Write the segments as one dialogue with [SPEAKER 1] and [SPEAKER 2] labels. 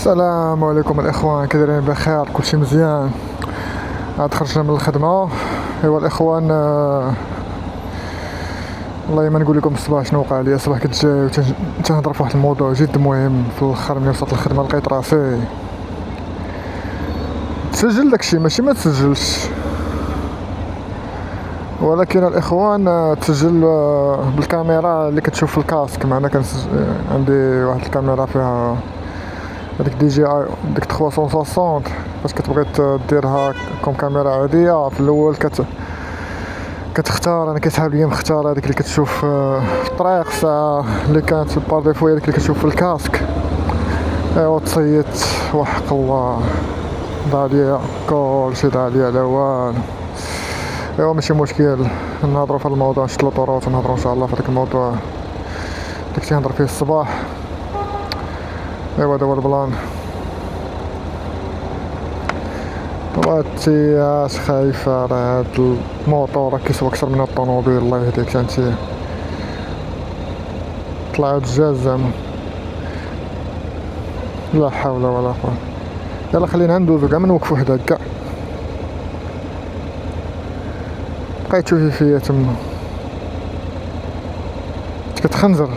[SPEAKER 1] السلام عليكم الاخوان، كي دايرين؟ بخير؟ كلشي مزيان؟ عاد خرجنا من الخدمه. ايوا الاخوان، والله ما نقول لكم الصباح شنو وقع لي. الصباح كنت جاي وتنهضر في واحد الموضوع جد مهم. في الاخر ملي وصلت الخدمه لقيت راسي تسجل داكشي، ماشي ما تسجلش، ولكن الاخوان تسجل بالكاميرا اللي كتشوف في الكاسك. معنا عندي واحد الكاميرا فيها هذيك دي جي اي، ديك 360. فاش كتبغي ديرها كوم كاميرا عاديه، في الاول كتختار. انا كيسحاب ليا مختار هذيك اللي كتشوف في الطريق، الساعه اللي كانت بار ديفو هذيك اللي كتشوف في الكاسك. ايوا تصيدت وحق الله، ضاع ليا كلشي، ضاع ليا على والو. ايوا ماشي مشكل، نهضروا في الموضوع، نشتلو طروط ونهضروا ان شاء الله في هذاك الموضوع داك تيهضر فيه الصباح. ايوا هذا هو البلان. واتياش خايفة، راه هاد الموطور كيسوا اكثر من الطوموبيل. الله يهديك انتي، طلعوا دجاج زعما. لا حول ولا قوة. يلا خلينا ندوزو كاع، ما نوقفو حداك كاع. بقيت تشوفي فيا تما كتخنزر.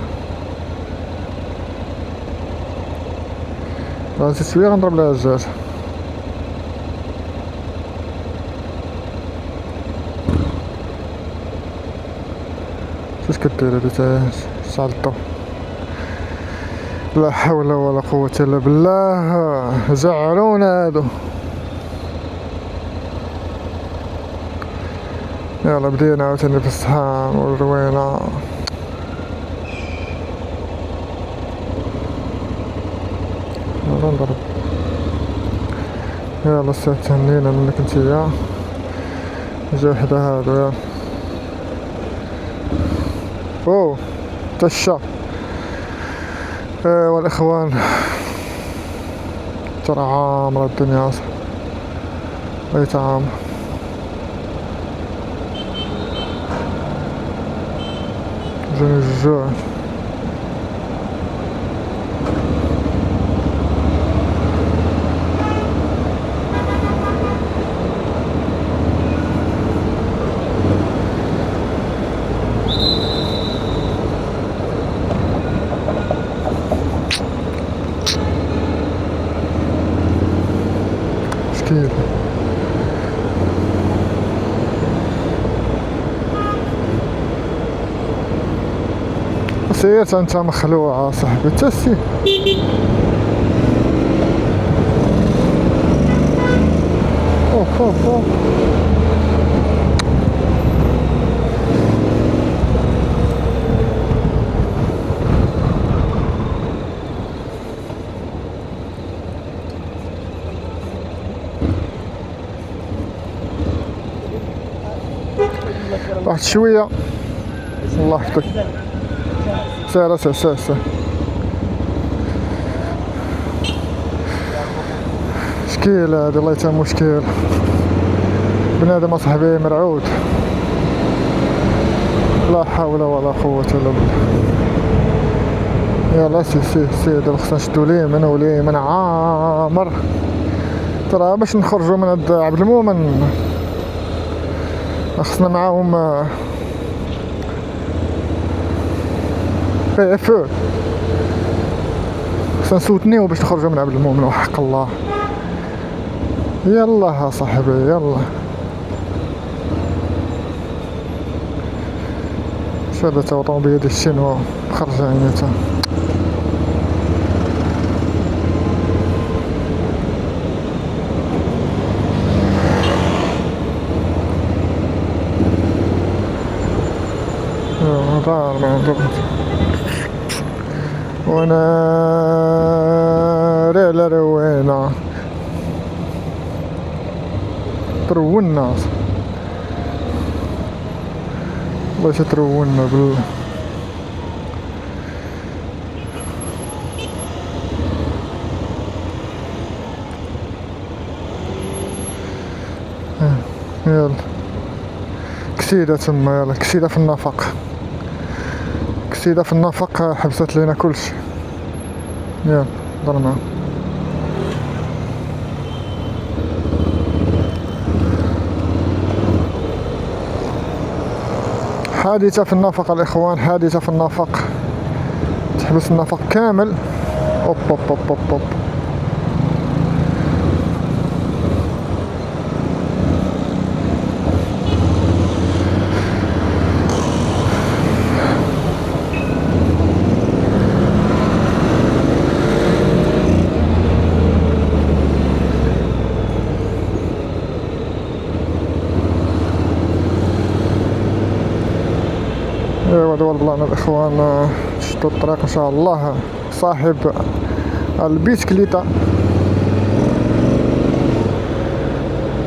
[SPEAKER 1] نزيد شويه غنضرب لها الدجاج. فاش كدير هادي تا شعل الضو؟ لا حول ولا قوة الا بالله، زعرونا هادو. يلا بدينا عاوتاني في الصحان والروينة. يلا نضرب. يلا الساعة تهنينا منك انتيا. جا وحدة هادو. يلا اوه تشا. ايوا الاخوان، ترى عامرة الدنيا اصلا، بقيت عامرة. جاني الجوع. مسكين. سيرت انت مخلوعة صاحبي، تسي. اوف اوف اوف. واحد شوية، الله يحفظك. سير سير سير سير. مشكل هادي، الله يتم مشكل. بنادم اصاحبي مرعود. لا حول ولا قوة الا بالله. يلا سي دابا خصنا نشدو ليمن وليمن عامر. ترى باش نخرجو من هاد عبد المؤمن خصنا معاهم بي اف او. خصنا نسوتنيو باش نخرجو من عبد المؤمن وحق الله. يلا صاحبي يلا. شو هذا تا طوموبيل ديال الشينوا خرج عينيتها. وانا على روينا ترونا، باش ترونا بالله. يلا كسيدة تما، يلا كسيدة في النفق، كسيدة في النفق، حبست لينا كلشي. يلا ضرنا. حادثة في النفق الإخوان، حادثة في النفق، تحبس النفق كامل. أوب أوب أوب أوب أوب. ايوا دول بلان الاخوان، شدوا الطريق ان شاء الله. صاحب البيسكليتة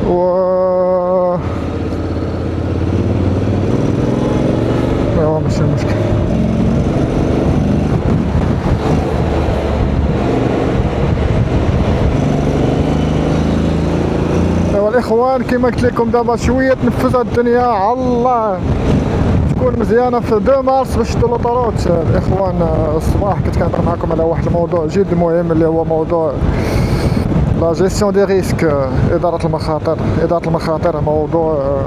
[SPEAKER 1] ايوا ماشي مشكل. ايوا الاخوان كيما قلت لكم دابا شويه تنفس الدنيا على الله، تكون مزيانه في 2 مارس باش شدوا لوطوروت. الاخوان الصباح كنت كنهضر معكم على واحد الموضوع جد مهم اللي هو موضوع لا جيستيون دي ريسك، اداره المخاطر. اداره المخاطر موضوع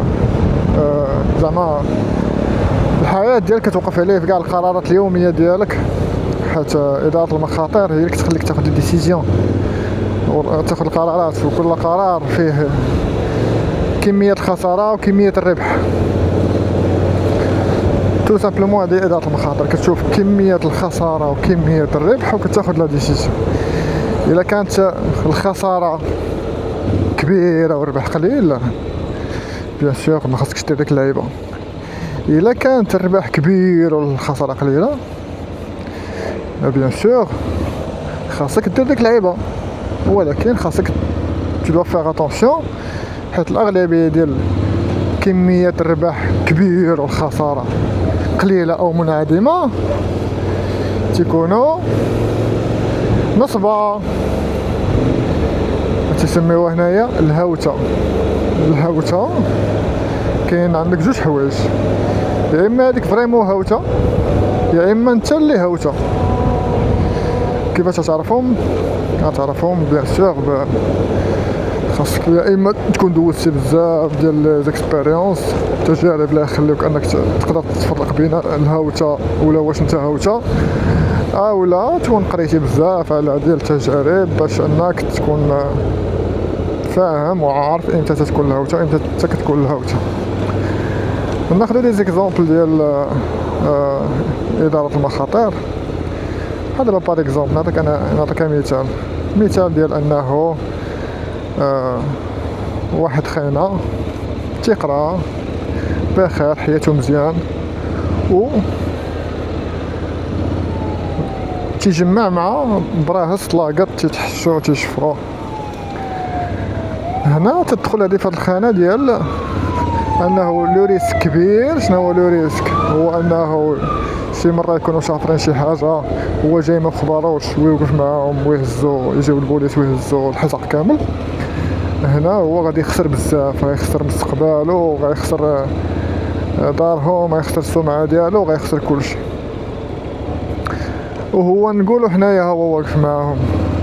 [SPEAKER 1] زعما الحياه ديالك كتوقف عليه في كاع القرارات اليوميه ديالك، حيت اداره المخاطر هي اللي كتخليك تاخذ ديسيزيون تاخذ القرارات، وكل قرار فيه كميه الخساره وكميه الربح. تو سامبلومون هذه اداره المخاطر، كتشوف كميه الخساره وكميه الربح وكتاخذ لا ديسيزيون. الا كانت الخساره كبيره والربح قليل بيان سور ما خاصكش دير ديك اللعيبه. الا كانت الربح كبير والخساره قليله بيان سور خاصك دير ديك اللعيبه، ولكن خاصك تدوا فيغ اتونسيون، حيت الاغلبيه ديال كميه الربح كبير والخساره قليله او منعدمه تيكونوا نصبه، تسميوها هنايا الهوته. الهوته كاين عندك جوج حوايج، يا اما هذيك فريمون هوته يا اما انت اللي هوته. كيفاش تعرفهم؟ غتعرفهم بيان سور خاصك يا اما تكون دوزتي بزاف ديال زيكسبيريونس، تجارب اللي يخليوك انك تقدر تفرق بين الهوته ولا واش انت هوته، اولا تكون قريتي بزاف على ديال التجارب باش انك تكون فاهم وعارف امتى تكون الهوته امتى انت كتكون الهوته. ناخذ دي زيكزامبل ديال اداره المخاطر. هذا بار اكزومبل نعطيك مثال ديال انه واحد خاينه تيقرا بخير حياته مزيان و تيجمع مع براهس طلاقات تيتحشو تيشفرو. هنا تدخل هذه في الخانه ديال انه لو ريسك كبير. شنو هو لو ريسك؟ هو انه شي مره يكونوا شاطرين شي حاجه، هو جاي ما خبروش ويوقف معاهم ويهزو، يجيو البوليس ويهزو الحزق كامل. هنا هو غادي يخسر بزاف، غيخسر مستقبله، غيخسر دارهم، غيخسر السمعه ديالو، غيخسر كلشي. وهو نقولوا حنايا هو واقف معاهم.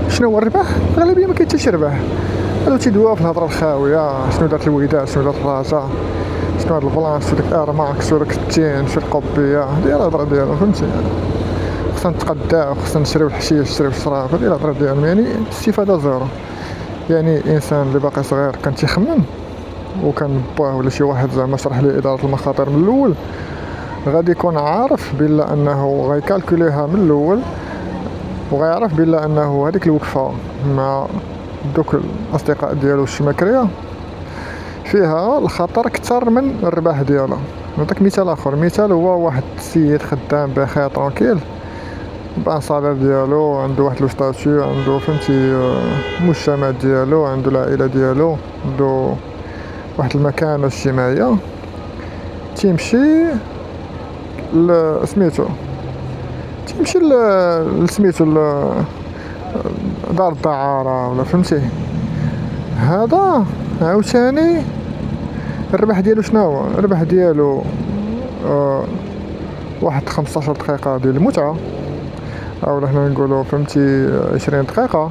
[SPEAKER 1] شنو هو الربح؟ غالبا ما كاين حتى شي ربح، هادو تيدويو في الهضره الخاويه. شنو دارت الوداد، شنو دارت الرجاء، شنو هاد البلان، شنو داك ارماك، شنو داك التين، شنو القبيه، ديال الهضره ديالو فهمتي. خصنا نتقداو، خصنا نشريو الحشيش، نشريو الشراب، هادي الهضره ديالهم. يعني الاستفاده زيرو. يعني الانسان اللي باقي صغير كان تيخمم وكان باه ولا شي واحد زعما شرح ليه اداره المخاطر من الاول، غادي يكون عارف بلا انه غيكالكوليها من الاول، وغيعرف بلا انه هذيك الوقفه مع دوك الاصدقاء ديالو الشماكريه فيها الخطر اكثر من الربح ديالها. نعطيك مثال اخر. مثال هو واحد السيد خدام بخير ترونكيل بان صالير ديالو، عنده واحد لو ستاتيو، عنده فهمتي المجتمع ديالو، عنده العائله ديالو، عنده واحد المكانه اجتماعيه. تيمشي سميتو تيمشي سميتو دار الدعاره ولا فهمتي. هذا عاوتاني الربح ديالو شنو هو؟ الربح ديالو واحد 15 دقيقه ديال المتعه، او حنا نقولوا فهمتي 20 دقيقه،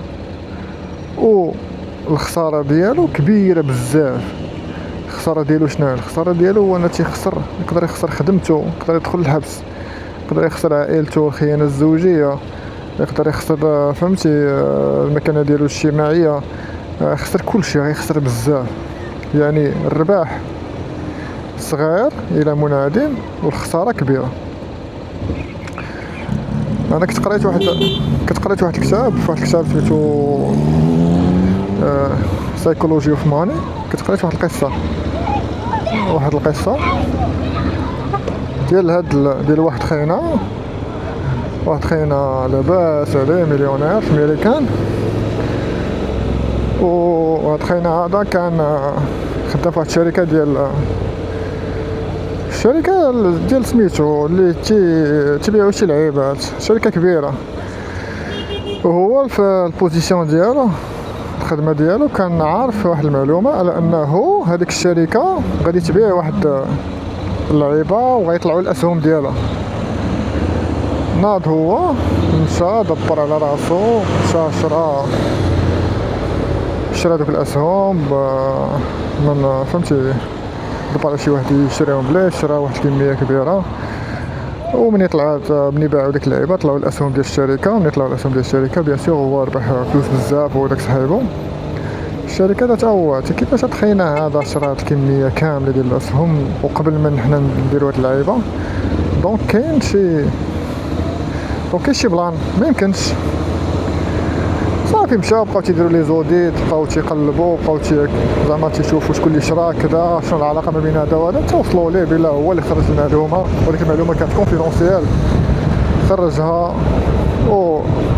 [SPEAKER 1] والخساره ديالو كبيره بزاف. الخساره ديالو شنو هي؟ الخساره ديالو هو انه تيخسر، يقدر يخسر خدمته، يقدر يدخل الحبس، يقدر يخسر عائلته، الخيانه الزوجيه، يقدر يخسر فهمتي المكانه ديالو الاجتماعيه، خسر كلشي، غيخسر بزاف. يعني الرباح صغير الى منعدم والخساره كبيره. انا كنت قريت واحد الكتاب، واحد الكتاب سميتو سايكولوجي اوف ماني. كنت قريت واحد القصه ديال واحد خينا لاباس عليه مليونير في امريكان. وهاد خينا هذا كان خدام في واحد الشركه ديال سميتو اللي تبيعو شي لعيبات، شركه كبيره. وهو في البوزيسيون ديالو، الخدمه ديالو، كان عارف واحد المعلومه على انه هذيك الشركه غادي تبيع واحد اللعيبه وغيطلعوا الاسهم ديالها. ناض هو مشى دبر على راسو، مشى شرا دوك الاسهم من فهمتي، دبر على شي واحد يشريهم بلاش، شرا واحد الكميه كبيره. ومني باعوا ديك اللعيبه طلعوا الاسهم ديال الشركه. ملي طلعوا الاسهم ديال الشركه بيان سور هو ربح فلوس بزاف، وداك صاحبو الشركه هو كيفاش تخينا هذا شرا الكميه كامله ديال الاسهم وقبل ما حنا نديروا هاد اللعيبه. دونك كاين شي بلان، ما يمكنش صافي. مشاو بقاو تيديروا لي زوديت، بقاو تيقلبوا، بقاو زعما تيشوفوا شكون اللي شرا كذا، شنو العلاقه ما بين هذا وهذا. توصلوا ليه بلا هو اللي خرج المعلومه، ولكن المعلومه كانت كونفيدونسيال، خرجها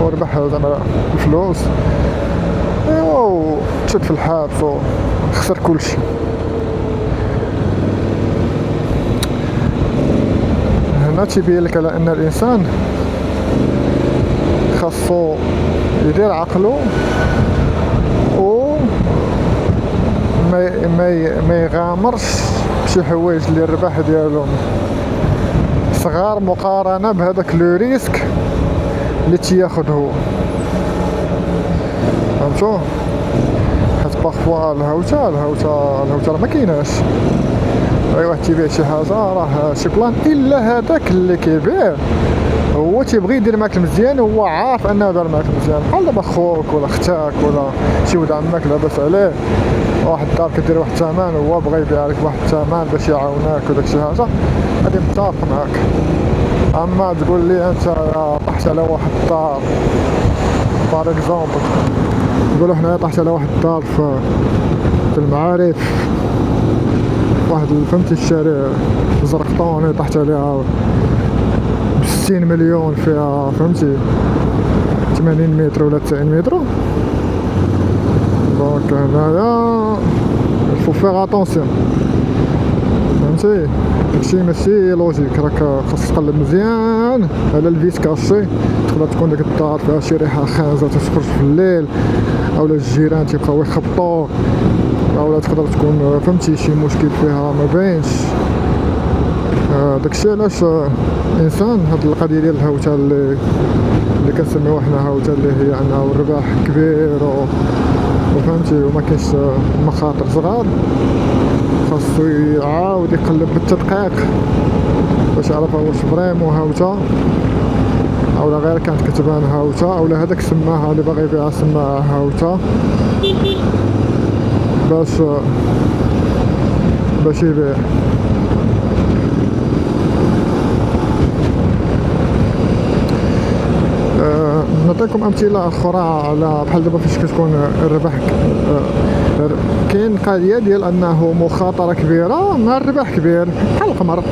[SPEAKER 1] وربح زعما الفلوس. ايوا تشد في الحبس وخسر كلشي. هنا تيبين لك على ان الانسان خاصو يدير عقله و ما يغامرش بشي حوايج اللي الربح ديالهم صغار مقارنه بهذاك لو ريسك اللي تياخذ هو. فهمتوا؟ حيت باغفوا الهوته راه ما كايناش. اي واحد تيبيع شي حاجه راه شي بلان، الا هذاك اللي كيبيع هو تيبغي يدير معاك المزيان، وهو عارف انه دار معاك المزيان. بحال دابا خوك ولا اختك ولا شي ولد عمك لاباس عليه، واحد الدار كدير واحد الثمن، هو بغى يبيع لك واحد الثمن باش يعاونك وداك شي حاجه، غادي متفق معاك. اما تقول لي انت طحت على واحد الدار، بار اكزومبل نقولوا حنايا طحت على واحد الدار في المعارف، واحد فهمتي الشارع زرقطوني، طحت عليها 60 مليون، فيها فهمتي 80 متر ولا 90 متر. دونك هنايا الفو فيغ اتونسيون، فهمتي؟ داكشي ماشي لوجيك. راك خاصك تقلب مزيان على الفيس كاشي. تقدر تكون ديك الدار فيها شي ريحه خانزه تخرج في الليل، اولا الجيران تيبقاو يخبطوا، اولا تقدر تكون فهمتي شي مشكل فيها ما باينش. داكشي علاش الانسان هاد القضيه ديال الهوته اللي كنسميوها حنا هوته، اللي هي انه الربح كبير وفهمتي وما كاينش مخاطر صغار، خاصو يعاود يقلب بالتدقيق باش يعرف واش فريمون هوته اولا غير كانت كتبان هوته، اولا هذاك سماها اللي باغي يبيعها سماها هوته باش يبيع. نعطيكم امثله اخرى على بحال دابا فاش كتكون الربح. كاين قضيه ديال انه مخاطره كبيره مع الربح كبير، بحال القمر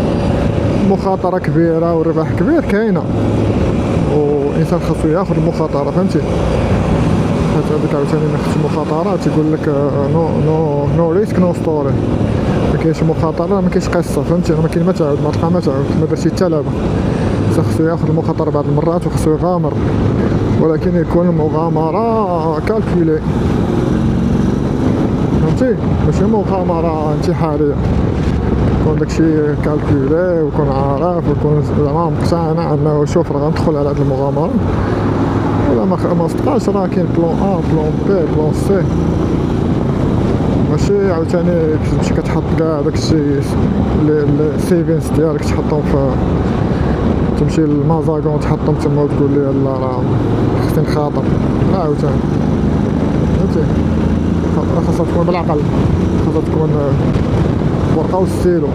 [SPEAKER 1] مخاطره كبيره والربح كبير كاينه، والانسان خاصو ياخذ المخاطره، فهمتي؟ حيت هذيك عاوتاني ما خدش المخاطره تيقول لك نو ريسك نو ستوري. ما كاينش مخاطره ما كاينش قصه، فهمتي؟ ما كاين ما تعاود، ما تلقى ما تعاود، ما درتي حتى لعبه. خاصو ياخذ المخاطره بعض المرات وخاصو يغامر، ولكن يكون مغامره كالكولي، فهمتي؟ ماشي مغامره انتحاريه، يكون داكشي كالكولي ويكون عارف ويكون زعما مقتنع انه شوف راه غندخل على هاد المغامره، ولا ما صدقاش راه كاين بلان ا بلان بي بلان سي. ماشي عاوتاني كتمشي كتحط كاع داكشي السيفينس ديالك تحطهم في، تمشي للمازاكون تحطهم تما وتقول لي لا راه خصني نخاطر، لا عاوتاني فهمتي. خاصها تكون بالعقل، خاصها تكون ورقة وستيلو.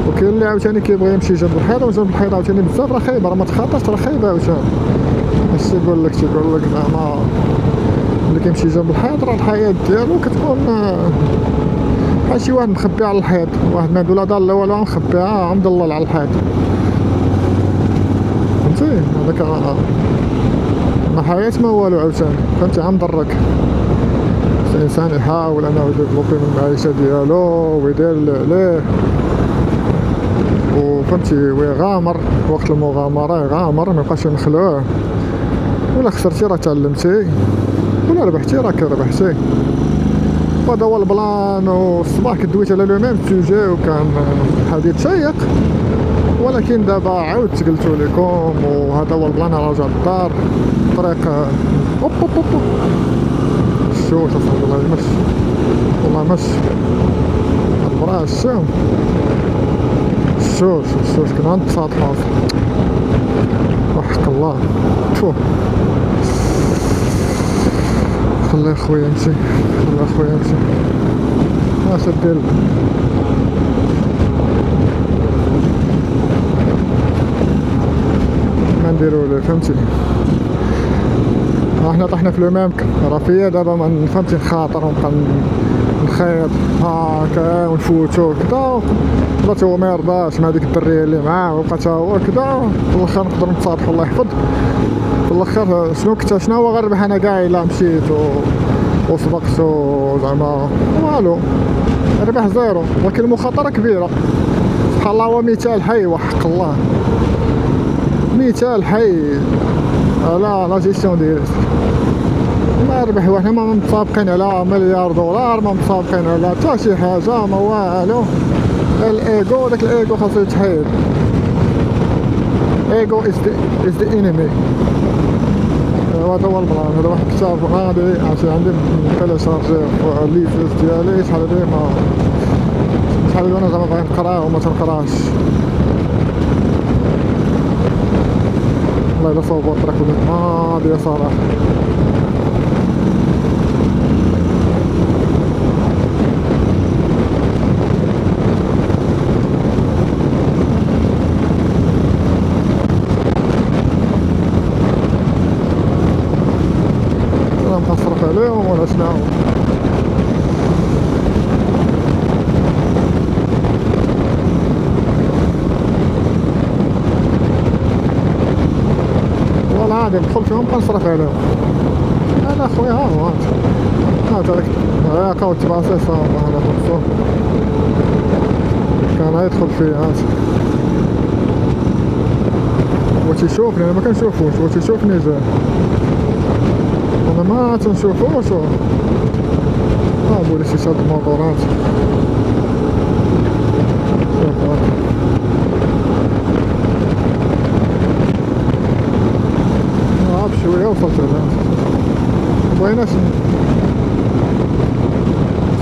[SPEAKER 1] وكاين اللي عاوتاني كيبغي يمشي جنب الحيط، وجنب الحيط عاوتاني بزاف راه خايبه، راه ما تخاطرش، راه خايبه عاوتاني. اش تيقول لك زعما اللي كيمشي جنب الحيط راه الحياة ديالو كتكون بحال شي واحد مخبي على الحيط، واحد ما عنده لا دار لا والو مخبيها مضلل على الحيط، فهمتي. هذاك ما حياة ما والو عاوتاني، فهمتي. مضرك الانسان يحاول انه يديفلوبي من المعيشه ديالو ويدير اللي عليه، وفهمتي ويغامر وقت المغامره، يغامر ما يبقاش مخلوع. ولا خسرتي راه تعلمتي، ولا ربحتي راك ربحتي. وهذا هو البلان. والصباح كدويت على لو ميم سوجي وكان حديث شيق، ولكن دابا عاودت قلتو لكم وهذا هو البلان. راجع للدار طريق اوب اوب اوب الشوش اصاحبي، والله مش والله مش البرا الشام الشوش كنا عند سطح وحق الله. فو خلي خويا يمشي، خلي خويا يمشي، اش دير ما نديرو ليه، فهمتي. احنا طحنا في لو ميم راه فيا دابا ما نفهمش نخاطر ونبقى نخيط هاكا ونفوتو كدا، بقات هو ما يرضاش مع ديك الدريه اللي معاه، وبقات هو كدا. في الاخر نقدر نتصالحو الله يحفظ. في الاخر شنو هو غير ربح انا كاع الا مشيت وسبقتو زعما والو، ربح زيرو، ولكن المخاطره كبيره. سبحان الله هو مثال حي وحق الله، مثال حي على لا جيستيون ديال ما ربح. وحنا ما متسابقين على مليار دولار، ما متسابقين على حتى شي حاجه، ما والو. الايجو، داك الايجو خاصو يتحيد. ايجو از ذا انمي. هذا هو البلان. هذا واحد الكتاب غادي عندي تيليشارجي في الليفرز ديالي، شحال هادي ما شحال هادي وانا زعما باغي نقراه وما تنقراش. والله الا صوبوا الطريق الماضية صراحة. انا مقصرف عليهم ولا شنو؟ عادي ندخل فيهم كنصرف عليهم. انا خويا ها هو هذا العلاقة والتباسيس هذا خصو كان يدخل فيه. هو تيشوفني، انا ما كنشوفوش، هو تيشوفني جاي، انا ما تنشوفوش. بوليس يشد الموطورات. شوية وصلت لهنا. بغيناش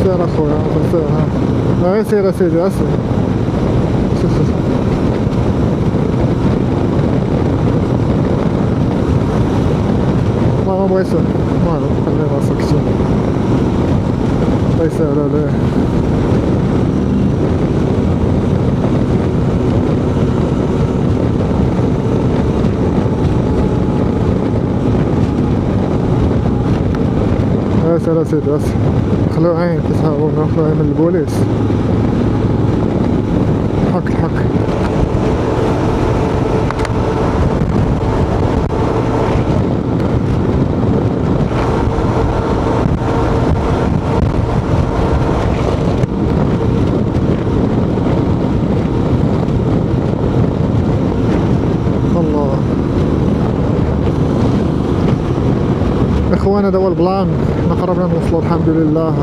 [SPEAKER 1] سير اخويا، سير ها سير اسيدي اسير. شوف ما بغا يسير، مالو خليه راسك شي الله يسهل عليه. سير اسيدي اسير. خلو عين كيسحابونا، خلو عين من البوليس. حك الحك. الله اخوانا، هذا هو البلان. حنا قربنا نوصلوا الحمد لله.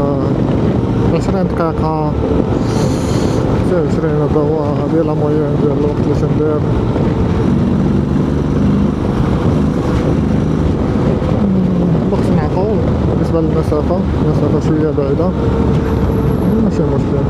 [SPEAKER 1] 20 دقيقة 20 هذا هو ديال لا موين ديال الوقت اللي تندير. وقت معقول. المسافة شوية بعيدة، ماشي مشكل.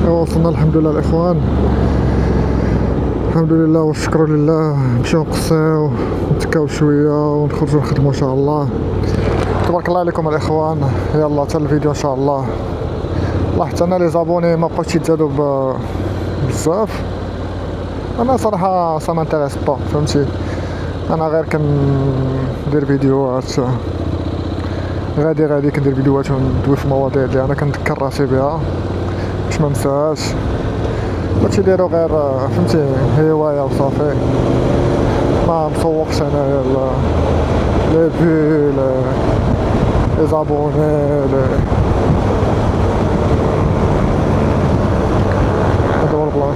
[SPEAKER 1] وصلنا الحمد لله الاخوان، الحمد لله والشكر لله. نمشيو نقصيو نتكاو شويه ونخرجوا نخدموا ان شاء الله. تبارك الله عليكم الاخوان، يلا حتى الفيديو ان شاء الله. لاحظت انا لي زابوني ما بقاوش يتزادوا بزاف. انا صراحه سا مانتيريس با، فهمتي، انا غير كندير فيديوهات غادي كندير فيديوهات وندوي في المواضيع اللي انا كنذكر راسي بها باش ما نساهاش. هادشي دايرو غير فهمتي هوايه وصافي، ما مسوقش انايا لي في لي زابوني هذا هو البلان.